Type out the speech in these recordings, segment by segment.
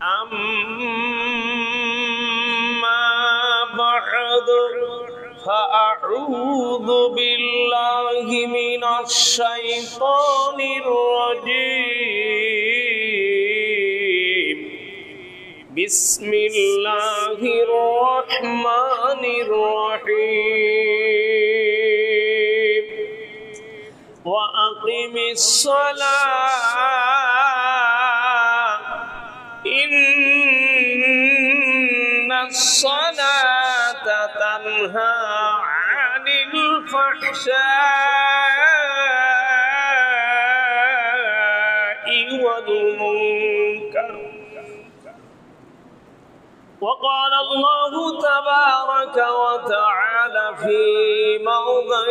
أما بعد فأعوذ بالله من الشيطان الرجيم بسم الله الرحمن الرحيم وأقم الصلاة إن الصلاة تنهى عن الفحشاء والمنكر وقال الله تبارك وتعالى في موضع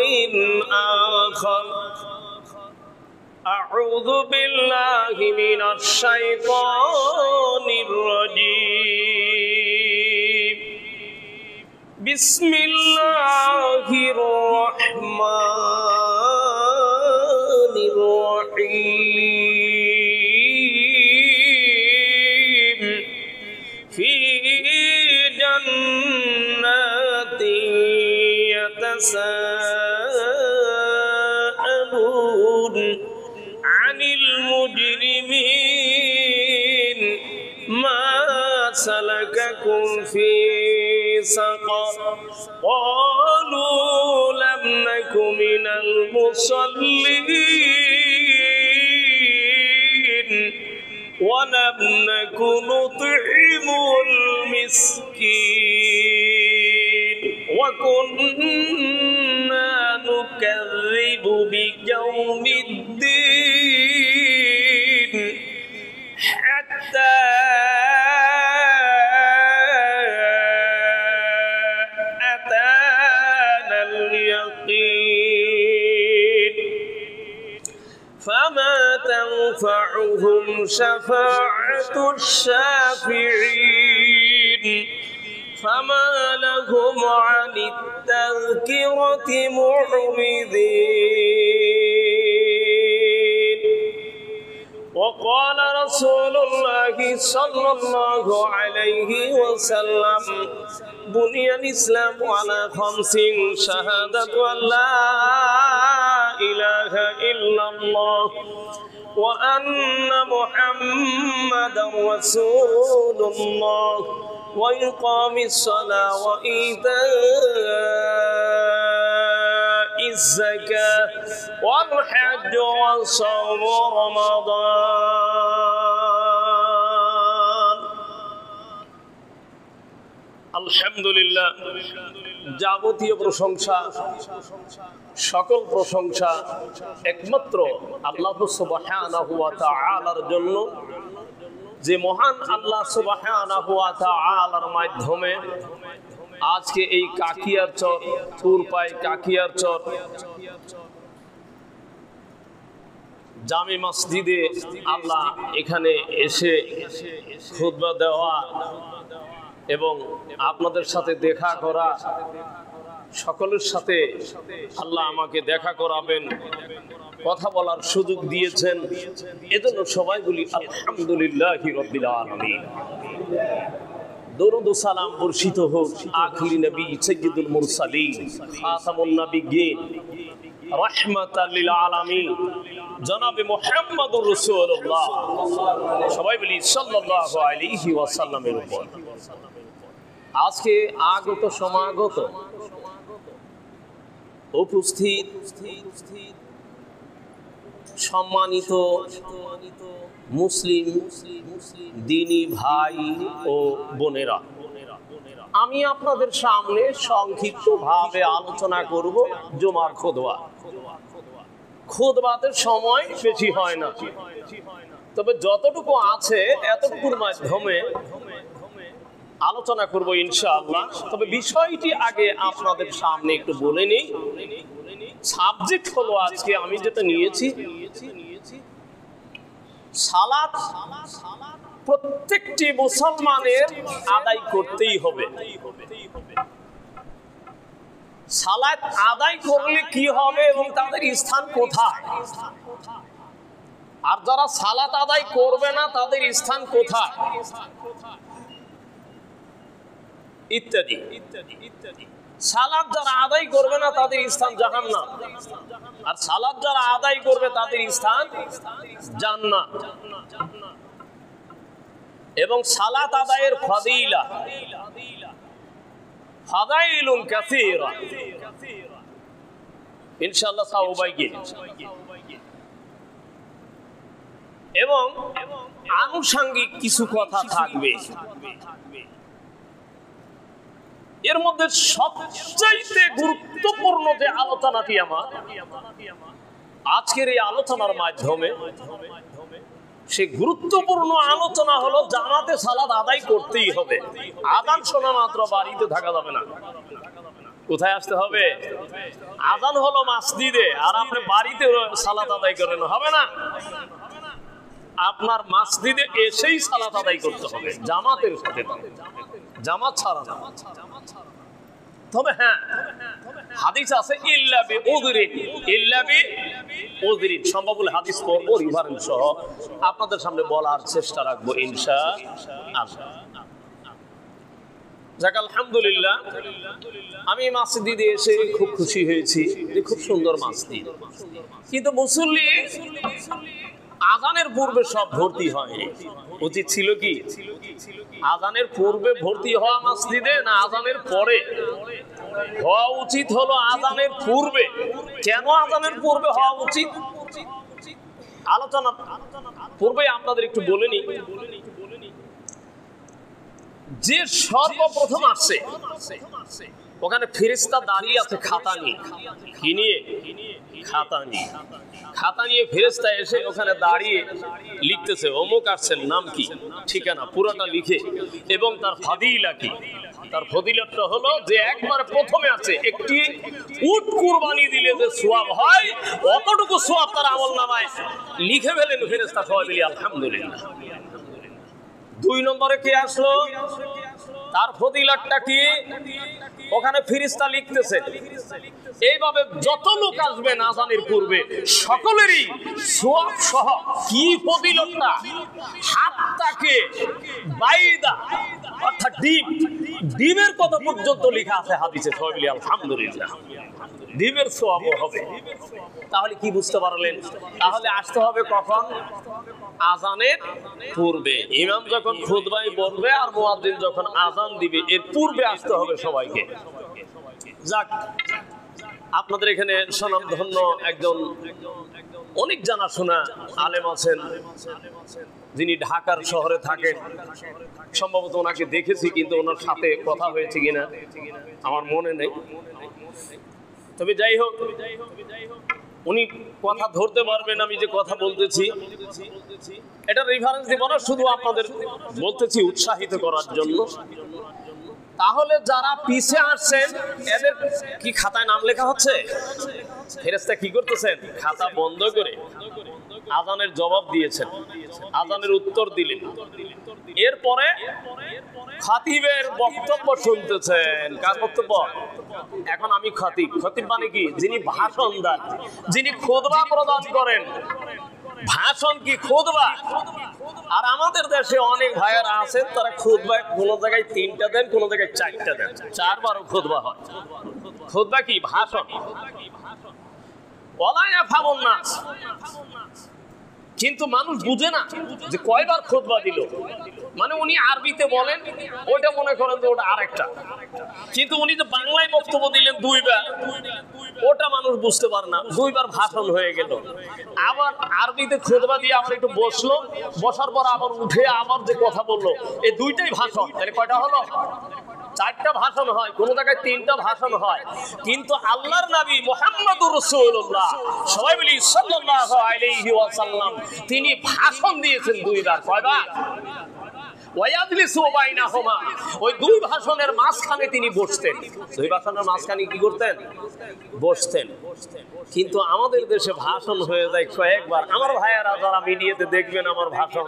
آخر أعوذ بالله من الشيطان الرجيم بسم الله الرحمن الرحيم في جنات يتساءلون عن المجرمين ما سلككم في سقر قالوا لم نك من المصلين ولم نك نطعم المسكين وكنا نكذب بيوم الدين حتى أتانا اليقين فما تنفعهم شفاعة الشافعين فما لهم عن التذكرة معرضين وقال رسول الله صلى الله عليه وسلم بني الإسلام على 5 شهادة أن لا إله إلا الله وأن محمدا رسول الله وإقام الصلاة وإيتاء الزكاة والحج وصوم رمضان الحمد لله যাবতীয় প্রশংসা সকল প্রশংসা একমাত্র আল্লাহ সুবহানাহু ওয়া তাআলার জন্য যে মহান আল্লাহ সুবহানাহু ওয়া তাআলার মাধ্যমে আজকে এই কাকিয়ার চর তুরপাই কাকিয়ার চর জামি মসজিদে আল্লাহ এখানে এসে খুতবা দেওয়া এবং আপনাদের সাথে দেখা করা সকলের সাথে আল্লাহ আমাকে দেখা করাবেন কথা বলার সুযোগ দিয়েছেন এজন্য সবাই বলি আলহামদুলিল্লাহি রাব্বিল আলামিন দরুদ ও সালাম বর্ষিত হোক আখিরি নবী সাইয়্যিদুল মুরসালিন খাতামুন নবিয়্যিন রাহমাতাল লিল আলামিন জনাবে মুহাম্মদুর রাসূলুল্লাহ সবাই বলি সাল্লাল্লাহু আলাইহি ওয়াসাল্লামের উপর আজকে আগত সমাগত উপস্থিত সম্মানিত মুসলিম দিনী ভাই ও বোনেরা আমি আপনাদের সামনে সংক্ষিপ্তভাবে আলোচনা করব জুমার খুতবা খুতবাতের সময় বেশি হয় না তবে যতটুকু আছে এতটুকুর মাধ্যমে আলোচনা করব ইনশাআল্লাহ তবে বিষয়টি আগে আপনাদের সামনে একটু বলে নেই সাবজেক্ট হলো আজকে আমি যেটা নিয়েছি সালাত প্রত্যেকটি মুসলমানের আদায় করতেই হবে সালাত আদায় করলে কি হবে এবং তাদের স্থান কোথায় আর যারা সালাত আদায় করবে না তাদের স্থান কোথায়, ইত্যাদি ইত্যাদি। সালাত যারা আদায় করবে না তাদের স্থান জাহান্নাম, আর সালাত যারা আদায় করবে তাদের স্থান জান্নাত। এবং সালাত আদায়ের ফাদিলা ফাদাইলুন কাসীরা, ইনশাআল্লাহ সাউবাইকে। এবং আনুষঙ্গিক কিছু কথা থাকবে। এর মধ্যে সবচেয়ে গুরুত্বপূর্ণ যে আলোচনাটি আমার আজকের এই আলোচনার মাধ্যমে, সে গুরুত্বপূর্ণ আলোচনা হলো জামাতে সালাত আদায় করতেই হবে। আযান শোনা মাত্র বাড়িতে থাকা যাবে না। কোথায় আসতে হবে? আযান হলো মসজিদে, আর আপনি বাড়িতে সালাত আদায় করেন, হবে না। আপনার মসজিদে এসেই সালাত আদায় করতে হবে জামাতের সাথে, জামাত ছাড়া না। তবে হ্যাঁ, হাদিস আছে ইল্লা বিউযরিন, ইল্লা বিউযরিন। সম্ভবুল হাদিস পড়ব রিফারেন্স সহ আপনাদের সামনে বলার চেষ্টা রাখবো ইনশাআল্লাহ। যাক, আলহামদুলিল্লাহ, আমি মসজিদে এসে খুব খুশি হয়েছি যে খুব সুন্দর মসজিদ, কিন্তু মুসল্লি আযানের পূর্বে সব ভর্তি হয়নি। উচিত ছিল কি আযানের পূর্বে ভর্তি হওয়া মসজিদে, না আযানের পরে হওয়া উচিত? হলো আযানের পূর্বে। কেন আযানের পূর্বে হওয়া উচিত? আলোচনা পূর্বে আপনাদের একটু বলে নি যে সর্বপ্রথম আসছে ওখানে ফেরেশতা দাঁড়িয়ে আছে খাতা নিয়ে। কি নিয়ে? খাতা নিয়ে। খাতা নিয়ে ফেরেশতা এসে ওখানে দাঁড়িয়ে লিখতেছে অমুক আসছেন, নাম কি, ঠিকানা পুরোটা লিখে, এবং তার ফাদিলা কি। তার ফজিলতটা হলো যে একবার প্রথমে আছে একটি উট কুরবানি দিলে যে সওয়াব হয়, অতটুকু সওয়াব তার আমলনামায় লিখে ফেলেন ফেরেশতা। সবাই বলি আলহামদুলিল্লাহ। 2 নম্বরে কে আসলো? তার ফজিলতটা কি? ওখানে ফেরেশতা লিখতেছে। এইভাবে যত লোক আসবেন আযানের পূর্বে সকলেরই সওয়াব সহ কি ফজিলতটা, হাতটাকে বাইদা অর্থাৎ ডিমের কত পর্যন্ত লেখা আছে হাদিসে। সবাই বলি আলহামদুলিল্লাহ। ডিমের সওয়াবও হবে। তাহলে কি বুঝতে পারলেন? তাহলে আসতে হবে কখন? আযানের পূর্বে। ইমাম যখন খুতবায় বলবে আর মুয়াজ্জিন যখন আযান দিবে, এর পূর্বে আসতে হবে সবাইকে। যাক, আপনাদের এখানে স্বনামধন্য একজন অনেক জানাশোনা আলেম আছেন, যিনি ঢাকার শহরে থাকেন। সম্ভবত ওনাকে দেখেছি, কিন্তু ওনার সাথে কথা হয়েছে কিনা আমার মনে নেই। তবে যাই হোক, উনি কথা ধরতে পারবেন আমি যে কথা বলতেছি। এটা রেফারেন্স দিব না, শুধু আপনাদের বলতেছি উৎসাহিত করার জন্য। তাহলে যারা পিছে আসছেন এদের কি খাতায় নাম লেখা হচ্ছে? ফেরেশতা কি করতেছেন? খাতা বন্ধ করে আযানের জবাব দিয়েছেন, আযানের উত্তর দিলেন। এরপরে খাতিবের বক্তব্য শুনতেছেন। কার বক্তব্য? এখন আমি খাতিব। খাতিব মানে কি? যিনি ভাষণ দেন, যিনি খুতবা প্রদান করেন। ভাষণ কি? খুতবা। আর আমাদের দেশে অনেক ভাইয়েরা আছেন, তারা খুতবা কোন জায়গায় 3টা দেন, কোন জায়গায় 4টা দেন, 4বারও খুতবা হয়। খুতবা কি? ভাষণ। ওয়ালা ইয়াফহামুন নাস, কিন্তু মানুষ বুঝে না যে কয়বার খুতবা দিল। মানে উনি আরবিতে বলেন, ওইটা মনে করেন যে ওটা আরেকটা, কিন্তু উনি যে বাংলায় বক্তব্য দিলেন 2বার, ওটা মানুষ বুঝতে পারে না। 2বার ভাষণ হয়ে গেল। আবার আরবিতে খুতবা দিয়ে আবার একটু বসলো, বসার পর আবার উঠে আবার যে কথা বললো, এই 2টাই ভাষণ। তাহলে কয়টা হলো? 4টা ভাষণ হয়, কোন জায়গায় 3টা ভাষণ হয়। কিন্তু আল্লাহর নবী মুহাম্মদুর রাসূলুল্লাহ, সবাই বলি সাল্লাল্লাহু আলাইহি ওয়াসাল্লাম, তিনি ভাষণ দিয়েছেন 2বার। কয়বার? ওয়ায়াজলিসু বাইনাহুমা, ওই 2 ভাষণের মাঝখানে তিনি বসতেন। 2 ভাষণের মাঝখানে কি করতেন? বসতেন। কিন্তু আমাদের দেশে ভাষণ হয়ে যায় কয়েকবার। আমার ভাইয়েরা যারা মিডিয়াতে দেখবেন আমার ভাষণ,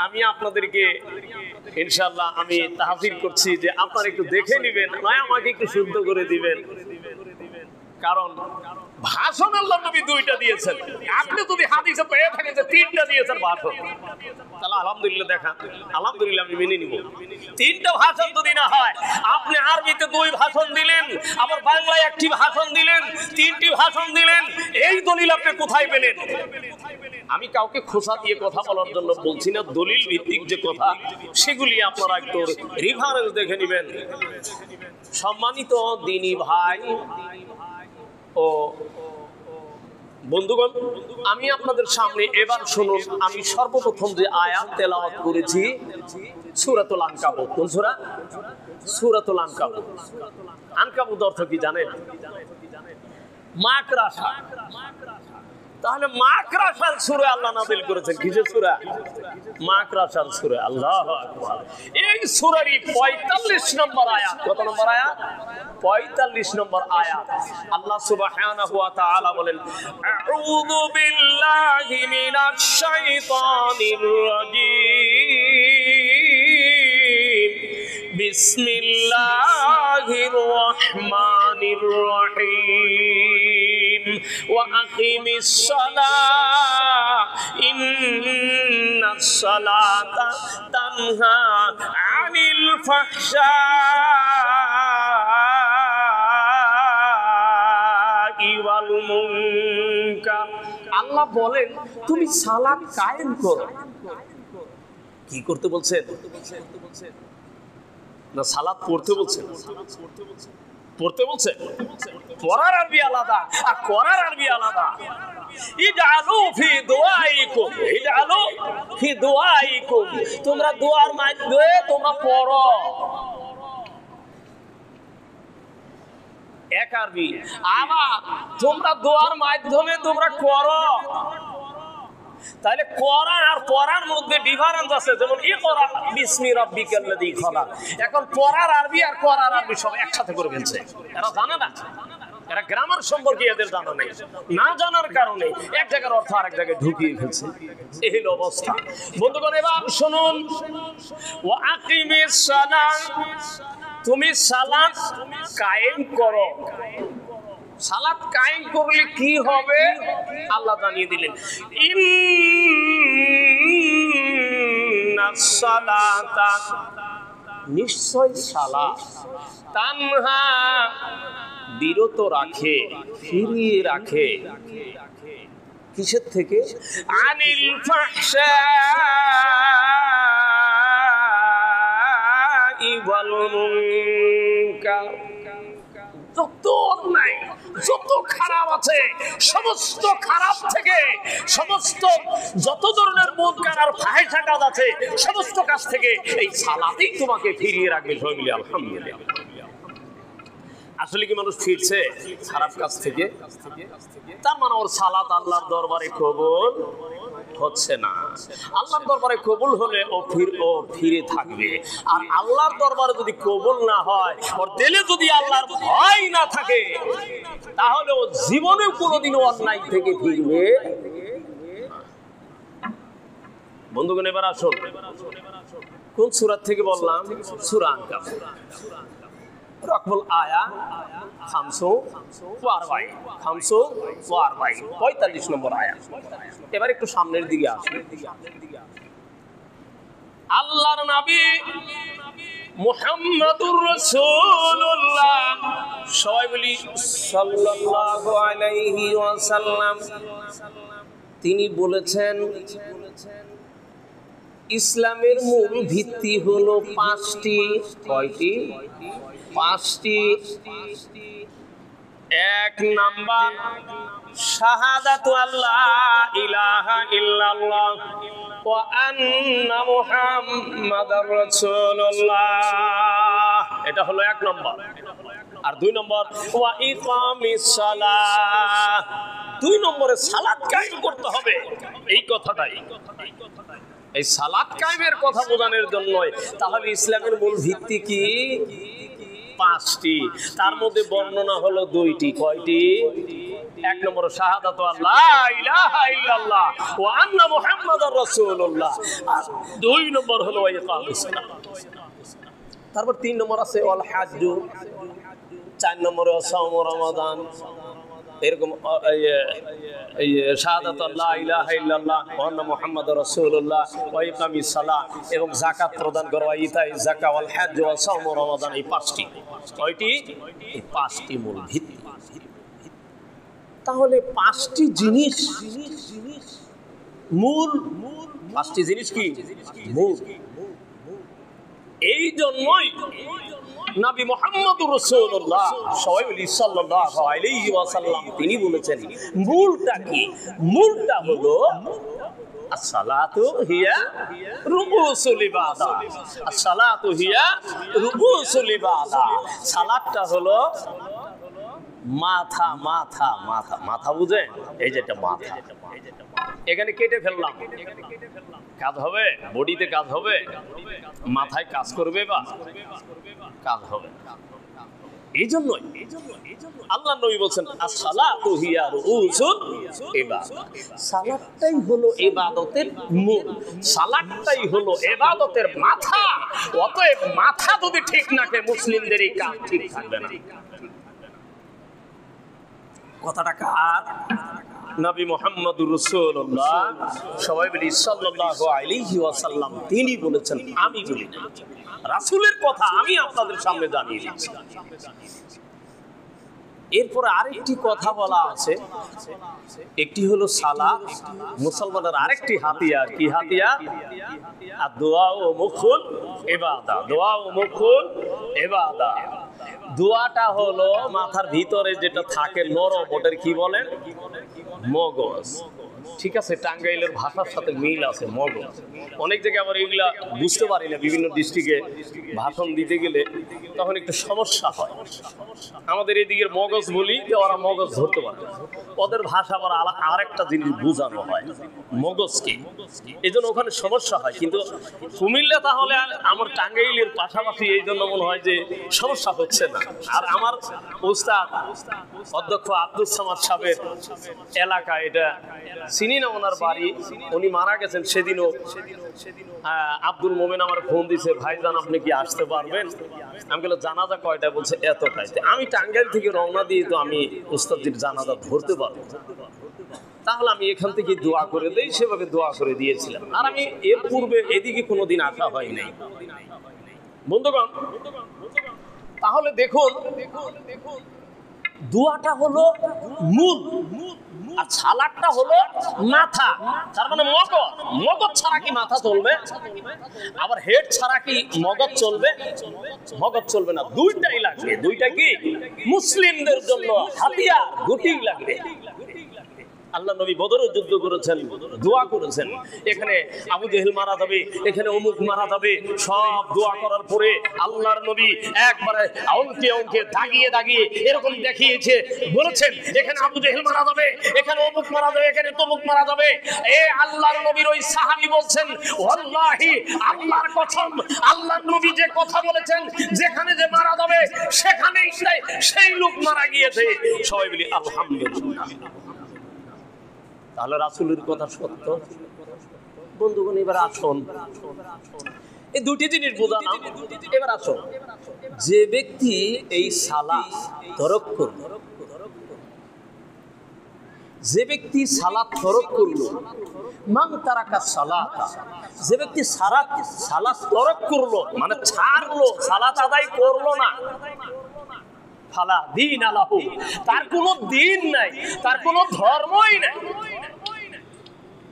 আমি আপনাদেরকে ইনশাআল্লাহ আমি তাহফিল করছি যে আপনারা একটু দেখে নেবেন, নয় আমাকে একটু শুদ্ধ করে দিবেন। কারণ ভাষণ আল্লাহ নবী দুইটা দিয়েছেন, আপনি যদি হাদিসে পেয়ে থাকেন যে তিনটা দিয়েছেন ভাষণ, তাহলে আলহামদুলিল্লাহ দেখা, আলহামদুলিল্লাহ আমি মেনে নিব। তিনটা ভাষণ যদি না হয়, আপনি আরবিতে দুই ভাষণ দিলেন, আবার বাংলায় একটি ভাষণ দিলেন, তিনটি ভাষণ দিলেন, এই দলিল আপনি কোথায় পেলেন? আমি কাউকে খোসা দিয়ে কথা বলার জন্য বলছি না, দলিল ভিত্তিক যে কথা সেগুলি আপনারা একটু রেফারেন্স দেখে নেবেন। সম্মানিত দ্বীনী ভাই ও বন্ধুগণ, আমি আপনাদের সামনে এবার শুনুন, আমি সর্বপ্রথম যে আয়াত তেলাওয়াত করেছি সূরাতুল আনকাবুত। কোন সূরা? সূরাতুল আনকাবুত। আনকাবুত অর্থ কি জানেন? মাকড়সা। তাহলে মাকড়সার সূরা আল্লাহ নাযিল করেছেন। কিসের সূরা? মাকড়সার সূরা। আল্লাহু আকবার। এই সূরারই 45 নম্বর আয়াত। কত নম্বর আয়াত? 45 নম্বর আয়াত। আল্লাহ সুবহানাহু ওয়া তাআলা বলেন, আউযু বিল্লাহি মিনাশ শাইতানির রাজীম, বিসমিল্লাহির রহমানির রহিম, ওয়া আকিমিস সালাহ ইন্নাস সালাতা তানহা আনিল ফাহশাই ওয়াল মুনকার। আল্লাহ বলেন তুমি সালাত কায়েম করো। কি করতে বলছেন? না সালাত পড়তে বলছেন? পড়তে বলছে। পড়ার আরবি আলাদা আর করার আরবি আলাদা। ইজআলু ফি দুআইকুম, ইজআলু ফি দুআইকুম, তোমরা দোয়ার মাধ্যমে তোমরা পড়ো। এক আরবি। আবার তোমরা দোয়ার মাধ্যমে তোমরা করো। তাহলে করা আর পড়ার মধ্যে ডিফারেন্স আছে। যেমন ইকরা বিসমি রাব্বিকাল্লাযী খালাক। এখন পড়ার আরবি আর করার আরবি সব একসাথে করে ফেলছে। এরা জানে না, এরা গ্রামার সম্পর্কে এদের জানা নেই। না জানার কারণে এক জায়গার অর্থ আরেক জায়গায় ঢুকিয়ে ফেলছে। এই হলো অবস্থা। বন্ধুগণ এবার শুনুন, ওয়া আকিমিস সালাহ, তুমি সালাত কায়েম করো। সালাত কায়েম করলে কি হবে আল্লাহ জানিয়ে দিলেন, ইন্নাস সালাতা, নিশ্চয় সালাত, তানহা, বিরত রাখে, ফিরিয়ে রাখে। কিসের থেকে? আনিল ফাহশাই ওয়াল মুনকার। যত অন্যায়, যত খারাপ আছে, সমস্ত খারাপ থেকে, সমস্ত যত ধরনের মুনকার আর ফাহিশা কাজ আছে, সমস্ত কাজ থেকে এই সালাতই তোমাকে ফিরিয়ে রাখবে। সবাই আলহামদুলিল্লাহ। আসলে কি মানুষ ফিরছে খারাপ কাজ থেকে? তার মানে ওর সালাত আল্লাহর দরবারে কবুল হচ্ছে না। আল্লাহর দরবারে কবুল হলে ও ফিরে থাকবে। আর আল্লাহর দরবারে যদি কবুল না হয়, ওর দিলে যদি আল্লাহর ভয় না থাকে, তাহলে ও জীবনে কোনোদিনও অন্যায় থেকে ফিরবে। বন্ধুগণ এবার আসুন, কোন সূরা থেকে বললাম? সূরা আনকাবুত। রকবুল আয়া 45 নম্বর আয়া। এবার একটু সামনের দিকে আসুন। আল্লাহর নবী মুহাম্মদুর রাসূলুল্লাহ, সবাই বলি সাল্লাল্লাহু আলাইহি ওয়াসাল্লাম, তিনি বলেছেন ইসলামের মূল ভিত্তি হলো 5টি। কয়টি? 5টি। 1 নাম্বার শাহাদাতু আল্লা ইলাহা ইল্লাল্লাহ ওয়া আন্না মুহাম্মাদার রাসূলুল্লাহ। এটা হলো 1 নম্বর। আর 2 নম্বর ওয়া ইকামিস সালাহ, 2 নম্বরে সালাত কায়েম করতে হবে। এই কথাটাই, এই সালাত কায়েমের কথা বোঝানোর জন্য। তাহলে ইসলামের মূল ভিত্তি কি? 5টি। তার মধ্যে বর্ণনা হলো 2টি। কয়টি? 1 নম্বর শাহাদাতু আল্লা ইলাহা ইল্লাল্লাহ ওয়া আন্না মুহাম্মাদার রাসূলুল্লাহ। আর 2 নম্বর হলো ইকামিস সালাহ। তারপর 3 নম্বর আছে ওয়াল হাজ্জু, 4 নম্বরে সাওম রমাদান, এরকম শাহাদাত লা ইলাহা ইল্লাল্লাহ ওয়া আন্না মুহাম্মাদুর রাসূলুল্লাহ ওয়া ইকামিস সালাহ এবং যাকাত প্রদান করা, ইতাই যাকাত ওয়াল হজ ওয়া সাওম রমাদান, এই পাঁচটি। কয়টি? এই পাঁচটি মূল ভিত্তি। তাহলে পাঁচটি জিনিস মূল, পাঁচটি জিনিস কি মূল। এই জন্যই নবী মুহাম্মদুর রাসূলুল্লাহ সাল্লাল্লাহু আলাইহি ওয়াসাল্লাম তিনি বলেছেন মূলটা কি? মূলটা হলো as-salatu hiya ru'usul ibadah, as-salatu hiya ru'usul ibadah। সালাতটা হলো মাথা, মাথা, মাথা, মাথা বুঝেন? এই যেটা মাথা, এখানে কেটে ফেললাম, কাজ হবে? বডিতে কাজ হবে? মাথায় কাজ করবে বা কাজ হবে? এই জন্যই আল্লাহ নবী বলছেন as-salatu hiya ru'usul ibadah। সালাতটাই হলো ইবাদতের মূল, সালাতটাই হলো ইবাদতের মাথা। অতএব মাথা যদি ঠিক না থাকে মুসলিমদের এই কাজ ঠিক থাকবে না। কথাটা কার? নবী মুহাম্মদুর রাসূলুল্লাহ সবাই বলি সাল্লাল্লাহু আলাইহি ওয়াসাল্লাম তিনি বলেছেন, আমি বলি না, রাসূলের কথা আমি আপনাদের সামনে জানিয়ে দিচ্ছি। এরপরে আরেকটি কথা বলা আছে, একটি হলো সালাত, মুসলমানের আরেকটি হাতিয়ার। কি হাতিয়ার? আর দোয়া ও মুখুল ইবাদা, দোয়া ও মুখুল ইবাদা। দোয়াটা হলো মাথার ভিতরে যেটা থাকে নরম, ওটার কি বলেন? মগজ। ঠিক আছে, টাঙ্গাইলের ভাষার সাথে মিল আছে, মগজ। অনেক জায়গায় আবার এগুলা বুঝতে পারি না, বিভিন্ন ডিস্ট্রিক্টে ভাষণ দিতে গেলে তখন একটু সমস্যা হয়। আমাদের এদিকের মগজ বলি, ওরা মগজ ধরতে পারে, ওদের ভাষা আবার আরেকটা জিনিস বোঝানো হয় মগজকে, এই জন্য ওখানে সমস্যা হয়। কিন্তু কুমিল্লা তাহলে আমার টাঙ্গাইলের পাশাপাশি, এই জন্য মনে হয় যে সমস্যা হচ্ছে না। আর আমার উস্তাদ অধ্যক্ষ আব্দুল সামাদ সাহেবের এলাকা, এটা চিনি না ওনার বাড়ি, উনি মারা গেছেন। সেদিনও আব্দুল মোমেন আমার ফোন দিছে, ভাইজান আপনি কি আসতে পারবেন? আমি বললাম জানাজা কয়টা? বলছে এতটাই। আমি টাঙ্গাইল থেকে রওনা দিয়ে তো আমি উস্তাদের জানাজা ধরতে পারবো, তাহলে আমি এখান থেকে দোয়া করে দেই। সেভাবে দোয়া করে দিয়েছিলাম। আর আমি এর পূর্বে এদিকে কোনোদিন আসা হয় নাই। বন্ধুগণ, তাহলে দেখুন দোয়াটা হলো মূল, আর সালাদটা হলো মাথা। তার মানে মগজ, মগজ ছাড়া কি মাথা চলবে? আবার হেড ছাড়া কি মগজ চলবে? মগজ চলবে না, দুইটাই লাগবে। দুইটা কি মুসলিমদের জন্য হাতিয়ার, দুটিই লাগবে। আল্লাহ নবী বদরে যুদ্ধ করেছেন, দোয়া করেছেন, এখানে আবু জেহেল মারা যাবে, এখানে অমুক মারা যাবে, সব দোয়া করার পরে আল্লাহর নবী একবারে অঙ্কে অঙ্কে দাগিয়ে দাগিয়ে এরকম দেখিয়েছে, বলেছেন এখানে আবু জেহেল মারা যাবে, এখানে অমুক মারা যাবে, এখানে তমুক মারা যাবে। এ আল্লাহর নবীর ওই সাহাবী বলছেন, ওয়াল্লাহি আল্লাহর কসম, আল্লাহর নবী যে কথা বলেছেন, যেখানে যে মারা যাবে সেখানেই সেই লোক মারা গিয়েছে। সবাই বলি আলহামদুলিল্লাহ। তাহলে রাসূলের কথা সত্য। বন্ধুগণ, এবার আসুন, এই দুটি জিনিস বোঝালাম। এবার আসুন, যে ব্যক্তি এই সালাত তরক করল, যে ব্যক্তি সালাত তরক করল, মান তারাকা সালাত, যে ব্যক্তি সালাত তরক করলো মানে ছাড়লো, সালাত আদায় করলো না, ফালা দীন আলাহু, তার কোনো দিন নাই, তার কোনো ধর্মই নাই।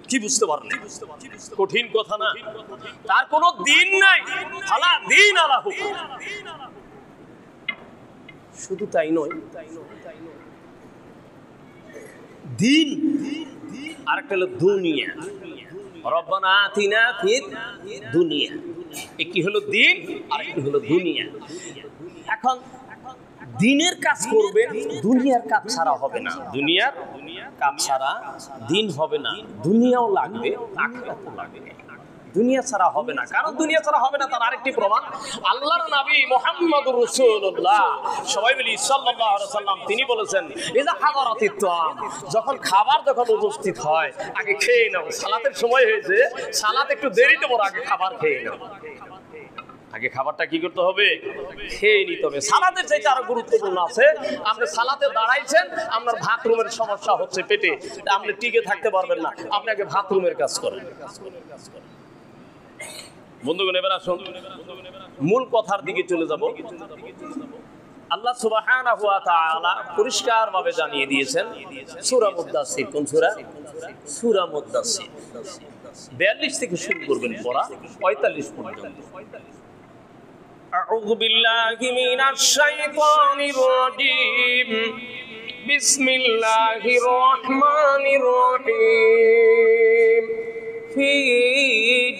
কি বুঝতে পারলেন? কঠিন কথা না? তার কোনো দিন নাই, ফালা দীন আলাহু। শুধু তাই নয়, দিন আরেকটা হলো দুনিয়া। রব্বানা আতিনা ফিদ দুনিয়া, একটি হলো দিন আর একটি হলো দুনিয়া। এখন দিনের কাজ করবে, দুনিয়ার কাজ ছাড়া হবে না। দুনিয়ার কাজ ছাড়া দিন হবে না, দুনিয়াও লাগবে, আখিরাতও লাগবে। দুনিয়া ছাড়া হবে না, কারণ দুনিয়া ছাড়া হবে না তার আরেকটি প্রমাণ আল্লাহর নবী মুহাম্মদুর রাসূলুল্লাহ সবাই বলি সাল্লাল্লাহু আলাইহি ওয়াসাল্লাম তিনি বলেছেন, ইযা হাদারাতিত তাআম, যখন খাবার যখন উপস্থিত হয় আগে খেয়ে নাও। সালাতের সময় হয়েছে, সালাত একটু দেরিতে পড়ো, আগে খাবার খেয়ে নাও, আগে খাবারটা কি করতে হবে? খেয়ে নিতে হবে। সালাতের চাইতে আরো গুরুত্বপূর্ণ আছে। আপনি সালাতে দাঁড়াইছেন, আপনার বাথরুমের সমস্যা হচ্ছে পেটে, আপনি টিকে থাকতে পারবেন না, আপনি আগে বাথরুমের কাজ করেন। বন্ধুগণ, এবার আসুন মূল কথার দিকে চলে যাব। আল্লাহ সুবহানাহু ওয়া তাআলা পরিষ্কারভাবে জানিয়ে দিয়েছেন সূরা মুদ্দাসসির। কোন সূরা? সূরা মুদ্দাসসির 42 থেকে শুরু করবেন পড়া 45 পর্যন্ত। আউযু বিল্লাহি মিনাশ শাইতানির রাজীম। বিসমিল্লাহির রাহমানির রাহিম। ফি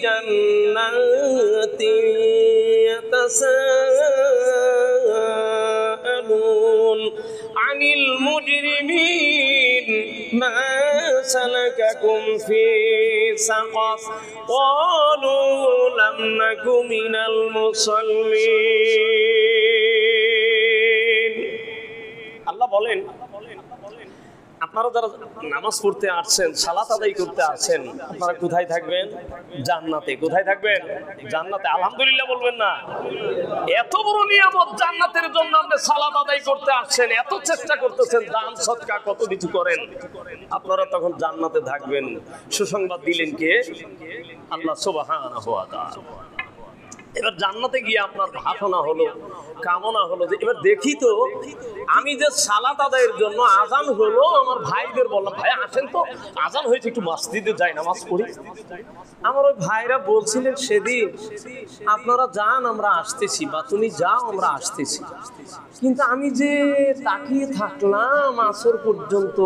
জান্নাতিন ইয়াতাসাআলুন আনিল মুজরিমিন মা সালাকাকুম ফি সাকার ক্বালু লাম নাকু মিনাল মুসাল্লিন। আল্লাহ বলেন, আপনারা যারা নামাজ পড়তে আসছেন, সালাত আদায় করতে আসছেন, আপনারা কোথায় থাকবেন? জান্নাতে। কোথায় থাকবেন? জান্নাতে। আলহামদুলিল্লাহ বলবেন না? এত বড় নিয়ামত জান্নাতের জন্য আপনি সালাত আদায় করতে আসছেন, এত চেষ্টা করতেছেন, দান সদকা কত কিছু করেন, আপনারা তখন জান্নাতে থাকবেন। সুসংবাদ দিলেন কে? আল্লাহ সুবহানাহু ওয়া তাআলা। এবার জান্নাতে গিয়ে আপনার ভাষণা হলো, কামনা হলো যে এবার দেখি তো, আমি যে সালাত আদায়ের জন্য আজান হলো, আমার ভাইদের বললাম, ভাই আসেন তো, আজান হয়েছে, একটু মসজিদে যাই, নামাজ পড়ি। আমার ওই ভাইরা বলছিলেন সেদিন, আপনারা যান আমরা আসতেছি, বা তুমি যাও আমরা আসতেছি। কিন্তু আমি যে তাকিয়ে থাকলাম আসর পর্যন্ত,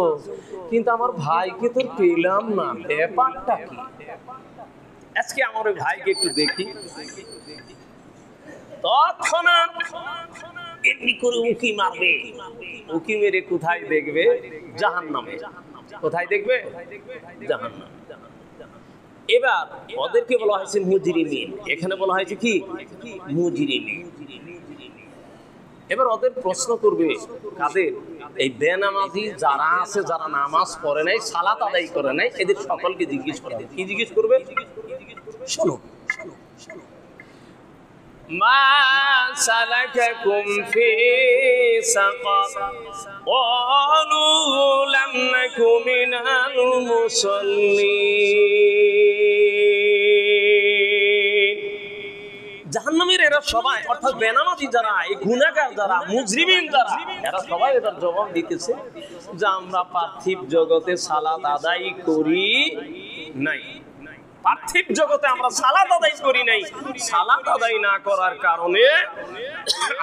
কিন্তু আমার ভাইকে তো পেলাম না, ব্যাপারটা কি? আজকে আমার ওই ভাইকে একটু দেখি। তৎক্ষণাৎ এমনি করে উঁকি মারবে। উঁকি মেরে কোথায় দেখবে? জাহান্নামে। কোথায় দেখবে? জাহান্নামে। এবার ওদেরকে বলা হয়েছে মুজরিমিন, এখানে বলা হয়েছে কি? মুজরিমিন। এবার ওদের প্রশ্ন করবে, কাদের? এই বেনামাজি যারা আছে, যারা নামাজ পড়ে নাই, সালাত আদায় করে নাই, এদের সকলকে জিজ্ঞেস করবে। কি জিজ্ঞেস করবে? শোনো, মা সালাকাকুম ফি সাকার ক্বালু লাম নাকু মিনাল মুসাল্লিন। জাহান্নামের এরা সবাই, অর্থাৎ বেনামাজি যারা, এই গুনাহগার যারা, মুজরিমিন যারা, এরা সবাই এটার জবাব দিতেছে যে আমরা পার্থিব জগতে সালাত আদায় করি নাই। পার্থিব জগতে আমরা সালাত আদায় করি নাই। সালাত আদায় না করার কারণে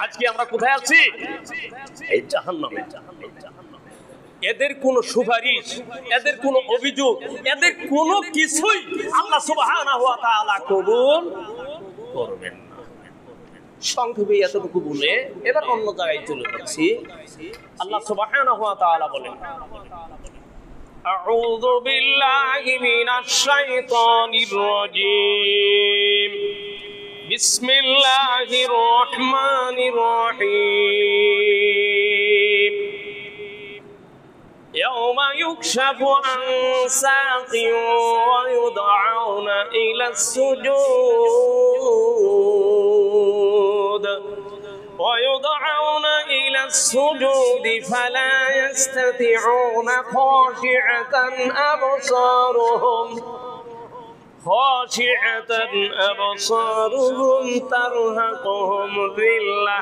আজকে আমরা কোথায় আছি? এই জাহান্নামে। এদের কোনো সুপারিশ, এদের কোনো অভিযোগ, এদের কোনো কিছুই আল্লাহ সুবহানাহু ওয়া তাআলা কবুল করবেন না। সংক্ষেপে এতটুকু বলে এবার অন্য জায়গায় চলে যাচ্ছি। আল্লাহ সুবহানাহু ওয়া তাআলা বলেন, أعوذ بالله من الشيطان الرجيم. بسم الله الرحمن الرحيم. يوم يكشف عن ساق ويدعون إلى السجود فلا يستطيعون خاشعة أبصارهم ترهقهم ذلة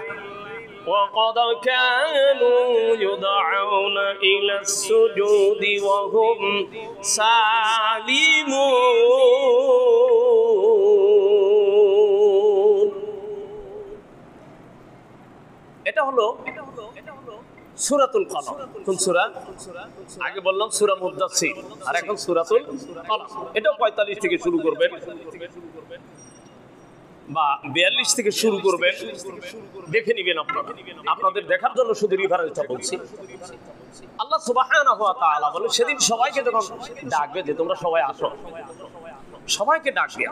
وقد كانوا يدعون إلى السجود وهم سالمون. এটা হলো সূরাতুল কলম। কোন সূরা? আগে বললাম সূরা মুদ্দাসসির, আর এখন সূরাতুল কলম। এটাও 45 থেকে শুরু করবেন বা 42 থেকে শুরু করবেন, দেখে নেবেন আপনারা। আপনাদের দেখার জন্য শুধু রিফারেন্সটা বলছি। আল্লাহ সুবহানাহু ওয়া তাআলা বলে, সেদিন সবাইকে যখন ডাকবে যে তোমরা সবাই আসো, সবাইকে ডাকবে।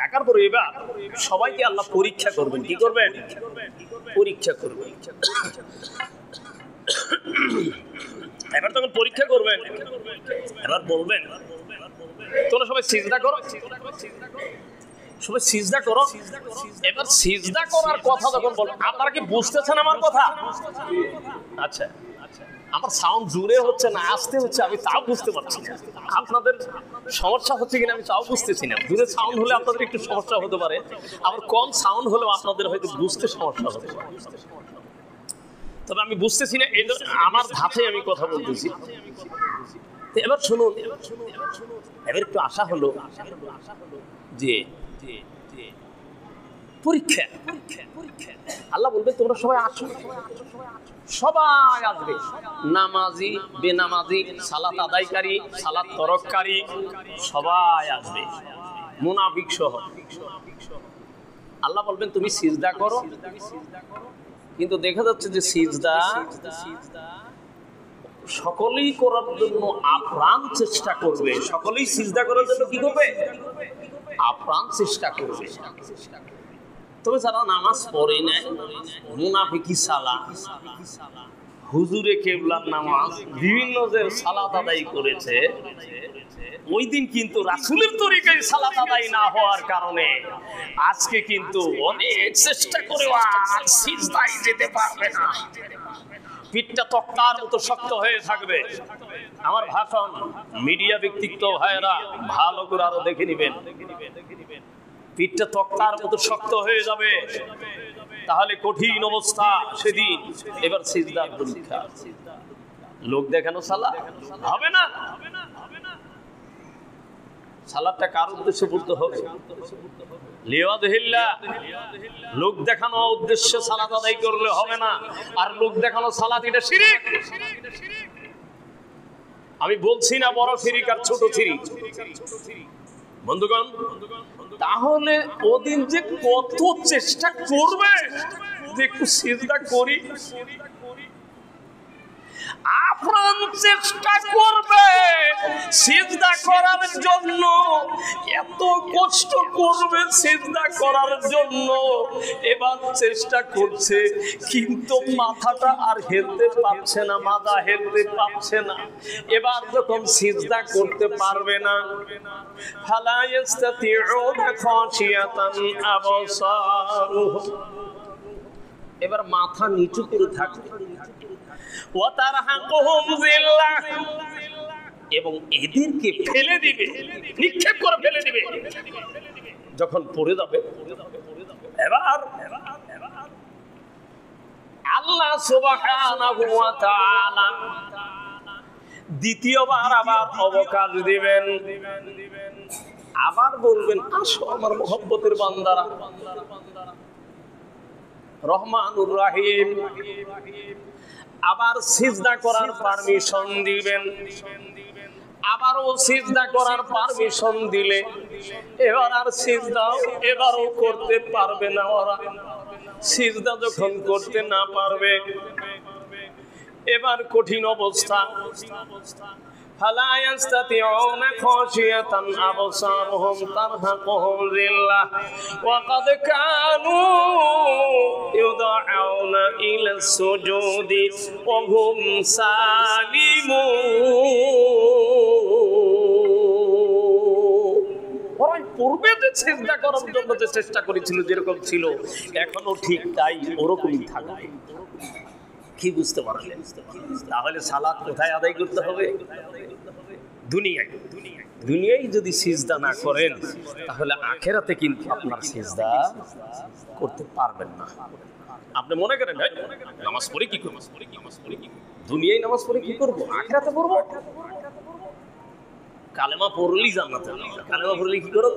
ডাকার পরে এবার সবাইকে আল্লাহ পরীক্ষা করবেন। কি করবেন? পরীক্ষা করবেন। এবার তখন পরীক্ষা করবেন, এবার বলবেন তোমরা সবাই সিজদা করো। সবাই সিজদা করো। এবার সিজদা করার কথা যখন বল, আপনারা কি বুঝতেছেন আমার কথা? আচ্ছা, আমার সাউন্ড জোরে হচ্ছে না আস্তে হচ্ছে আমি তাও বুঝতে পারছি না। আপনাদের সমস্যা হচ্ছে কিনা আমি তাও বুঝতেছি না। জোরে সাউন্ড হলে আপনাদের একটু সমস্যা হতে পারে, আবার কম সাউন্ড হলেও আপনাদের হয়তো বুঝতে সমস্যা হতে পারে। তবে আমি বুঝতেছি না, এই আমার ধাপে আমি কথা বলতেছি। এবার শুনুন, এবার একটু আশা হলো যে পরীক্ষা, আল্লাহ বলবে তোমরা সবাই আসো, সবাই আসবে, নামাজি বেনামাজি, সালাত আদায়কারী সালাত তরককারী সবাই আসবে, মুনাফিক সহ। আল্লাহ বলবেন তুমি সিজদা করো, কিন্তু দেখা যাচ্ছে যে সিজদা সকলেই করার জন্য আপ্রাণ চেষ্টা করবে। সকলেই সিজদা করার জন্য কি করবে? আপ্রাণ চেষ্টা করবে। তবে যারা নামাজ পড়ে নাই, মুনাফিকি সালাত, হুজুরে কেবলার নামাজ, বিভিন্ন যে সালাত আদায় করেছে, ওই দিন কিন্তু রাসূলের তরিকায় সালাত আদায় না হওয়ার কারণে আজকে কিন্তু অনেক চেষ্টা করেও আর সিজদায় যেতে পারবে না। পিঠটা তক্তার মতো শক্ত হয়ে থাকবে। আমার ভাষণ মিডিয়া ব্যক্তিত্ব ভাইয়েরা ভালো করে আরো দেখে নিবেন, পিঠটা তক্তার মতো শক্ত হয়ে যাবে, তাহলে কঠিন অবস্থা সেদিন। এবার সিজদার পরীক্ষা, লোক দেখানো সালাত হবে না। সালাতটা কার উদ্দেশ্যে পড়তে হবে? লিওয়াজহিল্লাহ, লোক দেখানো উদ্দেশ্যে সালাত আদায় করলে হবে না। আর লোক দেখানো সালাত এটা শিরক। আমি বলছি না বড় শিরক আর ছোট শিরক, বন্ধুগণ। তাহলে ওদিন যে কত চেষ্টা করবে যে একটু সিজদা করি, আপ্রাণ চেষ্টা করবে সিজদা করার জন্য, এত কষ্ট করবে সিজদা করার জন্য। এবার চেষ্টা করছে কিন্তু মাথাটা আর হেলতে পারছে না, মাথা হেলতে পারছে না। এবার যখন সিজদা করতে পারবে না, ফালা ইস্তাতিউনা খাশিয়াতান আবসারুহুম, এবার মাথা নিচু করে থাকবে, এবং এদেরকে ফেলে দিবে, নিক্ষেপ করে ফেলে দিবে। যখন পড়ে যাবে, এবার আল্লাহ সুবহানাহু ওয়া তাআলা দ্বিতীয়বার আবার অবকাশ দিবেন, আবার বলবেন আসো আমার মহব্বতের বান্দারা, রহমানুর রহিম। আবার সিজদা করার পারমিশন দিবেন, আবারও সিজদা করার পারমিশন দিলে এবার আর সিজদাও এবারও করতে পারবে না ওরা। সিজদা যখন করতে না পারবে, এবার কঠিন অবস্থা। ফালা ইস্তাতিউনা খাশিয়াতান আবসারুহুম তারহাকুহুম যিল্লাহ ওয়া ক্বাদ কানু ইউদআউনা ইলা সুজুদি ওয়া হুম সালিমুন। ওরা পূর্বে যে সিজদা করার জন্য যে চেষ্টা করেছিল, যেরকম ছিল এখনো ঠিক তাই ওরকমই থাকবে। কি বুঝতে পারলেন? তাহলে সালাত কোথায় আদায় করতে হবে? দুনিয়ায়। দুনিয়ায় যদি সিজদা না করেন, তাহলে আখেরাতে কিন্তু আপনার সিজদা করতে পারবেন না। আপনি মনে করেন নামাজ পড়ে কি করব, দুনিয়ায় নামাজ পড়ে কি করব, আখেরাতে পড়ব। কালেমা পড়লেই জান্নাতে, কালেমা পড়লে কি করো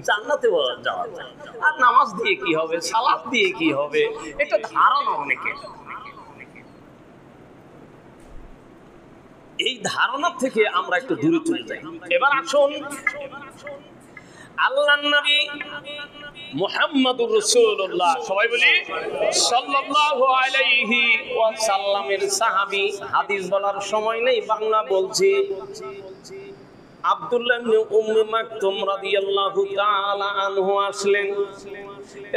জান্নাতে যাওয়া যায়। আর নামাজ দিয়ে কি হবে, সালাত দিয়ে কি হবে, এটা ধারণা অনেকের। এই ধারণা থেকে আমরা একটু দূরে চলে যাই। এবার আসুন আল্লাহর নবী মুহাম্মদুর রাসূলুল্লাহ, সবাই বলি সাল্লাল্লাহু আলাইহি ওয়াসাল্লামের সাহাবী। হাদিস বলার সময় নেই, বাংলা বলছি। আব্দুল্লাহ ইবনে উম্মে মাকতুম রাদিয়াল্লাহু তাআলা আনহু আসলেন,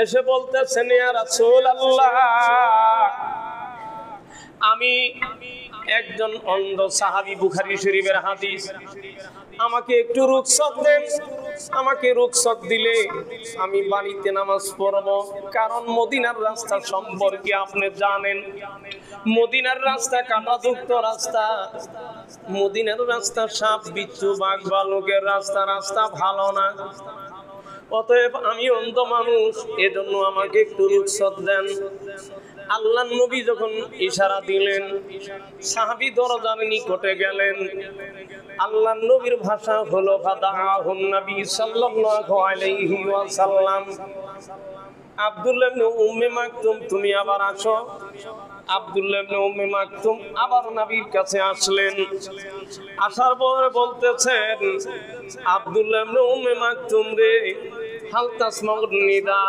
এসে বলতেছেন ইয়া রাসূলুল্লাহ, আমি একজন অন্ধ সাহাবী, বুখারী শরীফের হাদিস, আমাকে একটু রুখসত দেন, আমাকে রুখসত দিলে আমি বাড়িতে নামাজ পড়ব, কারণ মদিনার রাস্তা সম্পর্কে আপনি জানেন। মদিনার রাস্তা কাঁটাযুক্ত রাস্তা, মদিনার রাস্তা সাপ বিচ্ছু বাঘ ভালুকের রাস্তা, রাস্তা ভালো না। অতএব আমি অন্ধ মানুষ, এজন্য আমাকে একটু রুখসত দেন। আল্লাহ নবী যখন ইশারা দিলেন, সাহাবী দরজার নিকটে গেলেন। আল্লাহ নবীর ভাষা হলো ফাদাহুন নবী সাল্লাল্লাহু আলাইহি ওয়াসাল্লাম। আব্দুল্লাহ ইবনে উম্মে মাকতুম, তুমি আবার আসো। আব্দুল্লাহ ইবনে উম্মে মাকতুম আবার নবীর কাছে আসলেন। আসার পরে বলতেছেন, আব্দুল্লাহ ইবনে উম্মে মাকতুম রে, হাল তাসমাউন নিদা,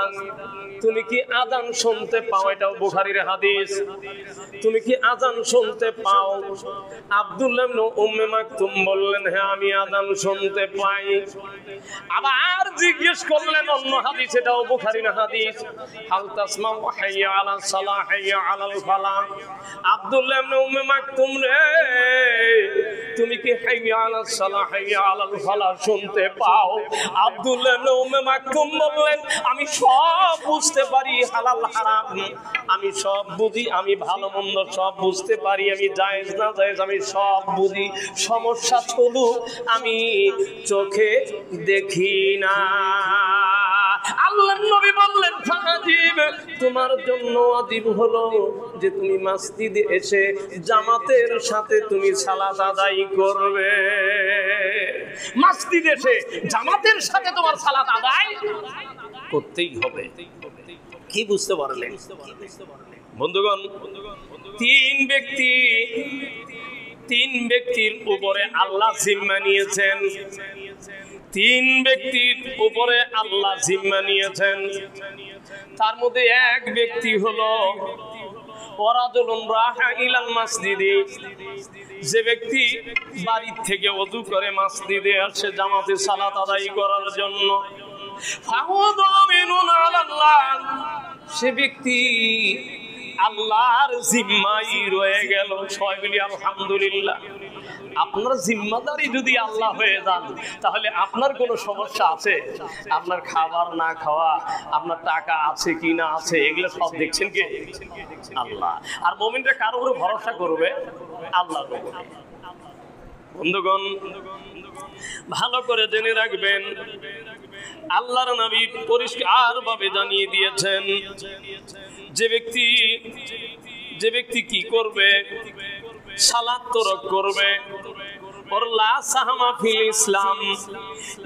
তুমি কি আযান শুনতে পাও? এটাও বুখারীর হাদিস। তুমি কি আযান শুনতে পাও? আব্দুল্লাহ ইবনে উম্মে মাকতুম বললেন, হ্যাঁ আমি আযান শুনতে পাই। আবার জিজ্ঞেস করলেন অন্য হাদিস, এটাও বুখারীর হাদিস, হাল তাসমাউ হাইয়া আলাস সালাহ হাইয়া আলাল ফালাহ। আব্দুল্লাহ ইবনে উম্মে মাকতুম রে, তুমি কি হাইয়া আলাস সালাহ হাইয়া আলাল ফালাহ শুনতে পাও? আব্দুল্লাহ ইবনে উম্মে মাকতুম বললেন, আমি সব বুঝতে পারি, হালাল হারাম আমি সব বুঝি, আমি ভালো মন্দ সব বুঝতে পারি, আমি জায়েজ না জায়েজ আমি সব বুঝি। সমস্যা শুধু আমি চোখে দেখি না। আল্লাহর নবী বললেন, ফাজিব, তোমার জন্য ওয়াজিব হলো যে তুমি মসজিদে এসে জামাতের সাথে তুমি সালাত আদায় করবে। মসজিদে এসে জামাতের সাথে তোমার সালাত আদায় করতেই হবে। কি বুঝতে পারলেন বন্ধুগণ? তিন ব্যক্তির উপরে আল্লাহ জিম্মা নিয়েছেন। তিন ব্যক্তির উপরে আল্লাহ জিম্মা নিয়েছেন। তার মধ্যে এক ব্যক্তি হলো ওয়ারাজুলুন রাহা ইলাল মাসজিদি, যে ব্যক্তি বাড়ি থেকে ওযু করে মসজিদে আসে জামাতে সালাত আদায় করার জন্য। ফাহুদামিনুন আলাল্লাহ, সে ব্যক্তি আল্লাহর জিম্মায় রয়ে গেল। সবাই বলি আলহামদুলিল্লাহ। আপনার জিম্মাদারি যদি আল্লাহ হয়ে যান, তাহলে আপনার কোনো সমস্যা আছে? আপনার খাবার না খাওয়া, আপনার টাকা আছে কি না আছে, এগুলো সব দেখছেন কে? আল্লাহ। আর মুমিনরা কার উপরে ভরসা করবে? আল্লাহর উপরে। বন্ধুগণ, ভালো করে জেনে রাখবেন, আল্লাহর নবী পরিষ্কার ভাবে জানিয়ে দিয়েছেন, যে ব্যক্তি কি করবে? সালাত তরক করবে।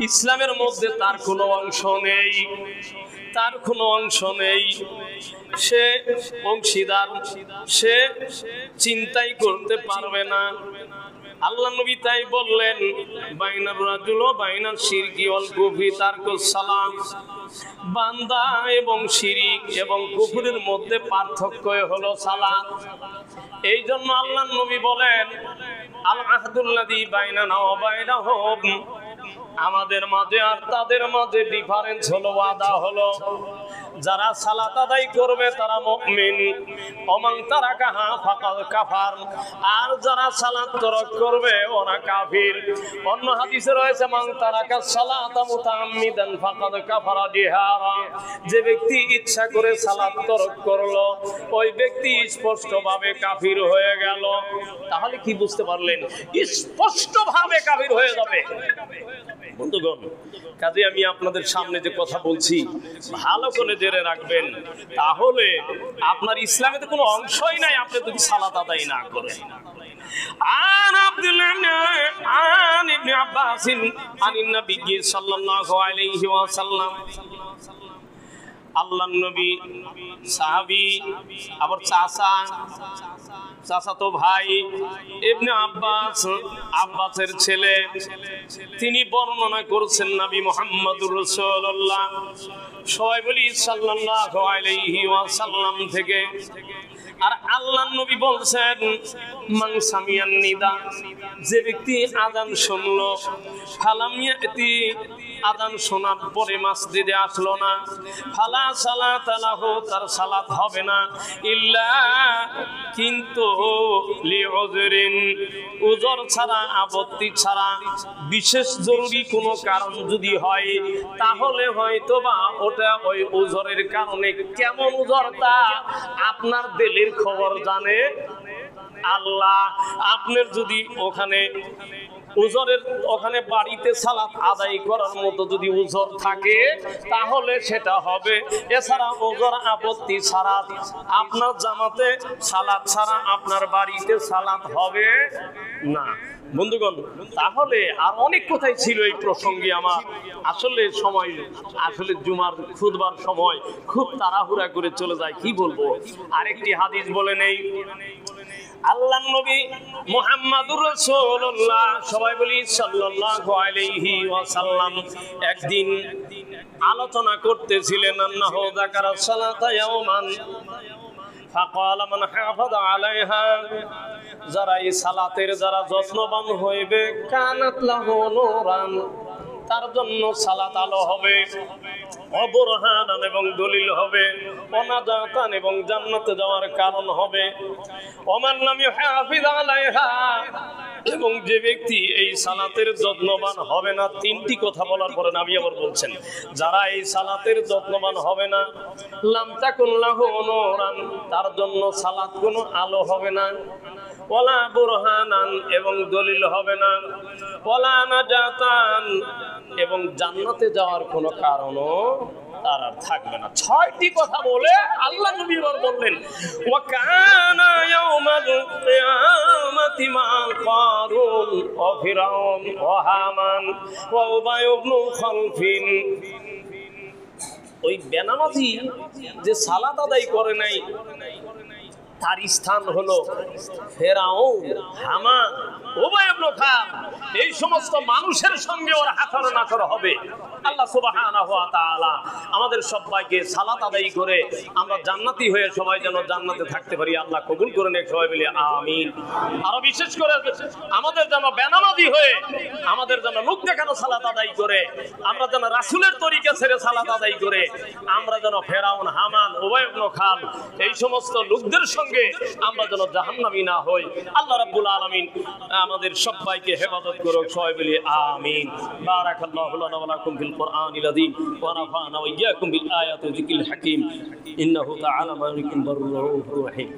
ইসলামের মধ্যে তার কোনো অংশ নেই, তার কোনো অংশ নেই। সে অংশীদার, সে চিন্তাই করতে পারবে না। আল্লাহ নবী তাই বললেন, বাইনার রাজুল ওয়া বাইনাশ শিরকি ওয়াল কুফরি তারকুস সালাম। বান্দা এবং শিরিক এবং কুফরের মধ্যে পার্থক্য হলো সালাত। এই জন্য আল্লাহ নবী বলেন, আল আহদুল্লাযী বাইনানা ওয়া বাইনাহুম, আমাদের মাঝে আর তাদের মাঝে ডিফারেন্স হলো, ওয়াদা হলো, যারা সালাত আদায় করবে তারা মুমিন, ওমান তারাকাহা ফাকাদ কাফার, আর যারা সালাত তরক করবে ওরা কাফির। অন্য হাদিসে রয়েছে, মান তারাকাস সালাতা মুতাআম্মিদান ফাকাদ কাফারা জিহারা, যে ব্যক্তি ইচ্ছা করে সালাত তরক করলো ওই ব্যক্তি স্পষ্টভাবে কাফির হয়ে গেল। তাহলে কি বুঝতে পারলেন? স্পষ্টভাবে কাফির হয়ে যাবে। বন্ধুগণ, কাজে আমি আপনাদের সামনে যে কথা বলছি ভালো করে জেনে রাখবেন, তাহলে আপনার ইসলামের কোনো অংশই নাই আপনি যদি সালাত আদায় না করেন। আন আব্দুল্লাহ ইবনে আব্বাস আনিন নবী সাল্লাল্লাহু আলাইহি ওয়াসাল্লাম, আল্লাহর নবী সাহাবী, আবার চাচাতো ভাই ইবনে আব্বাস, আব্বাসের ছেলে, তিনি বর্ণনা করছেন নবী মুহাম্মদুর রাসূলুল্লাহ সবাই বলি সাল্লাল্লাহু আলাইহি ওয়াসাল্লাম থেকে, আর আল্লাহর নবী বলছেন মান সামিয়ান নিদা, যে ব্যক্তি আযান শুনলো ফালাম ইয়াতি, আযান শোনার পরে মসজিদে আসলো না, ফালা সালাতা লাহু, তার সালাত হবে না, ইল্লা কিন্তু লিউযরিন, উযর ছাড়া, আপত্তি ছাড়া, বিশেষ জরুরি কোনো কারণ যদি হয় তাহলে হয়তোবা ওটা ওই উযরের কারণে। কেমন উযর তা আপনার দিলের খবর জানে আল্লাহ। আপনার যদি ওখানে উযরের ওখানে বাড়িতে সালাত আদায় করার মতো যদি উযর থাকে তাহলে সেটা হবে। এছাড়া উযর আপত্তি ছাড়া আপনার জামাতে সালাত ছাড়া আপনার বাড়িতে সালাত হবে না। বন্ধুগণ, তাহলে আর অনেক কথাই ছিল এই প্রসঙ্গে। আমার আসলে সময়, আসলে জুমার খুতবার সময় খুব তাড়াহুড়া করে চলে যায়, কি বলবো। আরেকটি হাদিস বলে নেই, আল্লাহর নবী মুহাম্মাদুর রাসূলুল্লাহ, সবাই বলি সাল্লাল্লাহু আলাইহি ওয়াসাল্লাম, একদিন আলোচনা করতেছিলেন, আন্নাহু যাকারা সালাতা ইয়াওমান ফাকালা মান হাফাযা আলাইহা, যারা এই সালাতের যারা যত্নবান হইবে, কানাত লাহু নূরান, তার জন্য সালাত আলো হবে, অবরহানান এবং দলিল হবে, অনাজাতান এবং জান্নাতে যাওয়ার কারণ হবে, ওমান লাম ইউহাফিজ আলাইহা, এবং যে ব্যক্তি এই সালাতের যত্নবান হবে না। তিনটি কথা বলার পরে নবী আবার বলছেন, যারা এই সালাতের যত্নবান হবে না, লাম তাকুন লাহু নূরান, তার জন্য সালাত কোনো আলো হবে না, ওয়ালা বুরহানান এবং দলিল হবে না, ওয়ালা নাজাতান এবং জান্নাতে যাওয়ার কোনো কারণও তার আর থাকবে না। ছয়টি কথা বলে আল্লাহ নবী বললেন, ওয়া কানা ইয়াউমাল কিয়ামাতি মা কারুন ওয়া ফিরাউন ওয়া হামান ওয়া উবাই ইবনে খালফিন। ওই বেনামাজি যে সালাত আদায় করে নাই তার স্থান হলো ফেরাউন, হামান, উবাই ইবনে খালফ, এই সমস্ত মানুষের সঙ্গে ওর হাতর নাচর হবে। আল্লাহ সুবহানাহু ওয়া তাআলা আমাদের সবাইকে সালাত আদায় করে আমরা জান্নাতি হয়ে সবাই যেন জান্নাতে থাকতে পারি, আল্লাহ কবুল করে নেক, সবাই বলি আমিন। আর বিশেষ করে আমাদের যেন বেনামাজি হয়ে, আমাদের যেন লোক দেখানো সালাত আদায় করে, আমরা যেন রাসূলের তরিকা ছেড়ে সালাত আদায় করে, আমরা যেন ফেরাউন, হামান, উবাই ইবনে খালফ এই সমস্ত লোকদের সঙ্গে আমরা যেন জাহান্নামী না হই। আল্লাহ রাব্বুল আলামিন আমাদের সবাইকে হেফাজত করুক, সবাই বলি আমিন। বারাকাল্লাহু লানা ওয়া লাকুম ফিল কুরআনিল আযীম ওয়া নাফা'না ওয়া ইয়্যাকুম বিল আয়াতি ওয়া যিকরিল হাকীম ইন্নাহু তাআলা মালিকুন বারুর রহিম।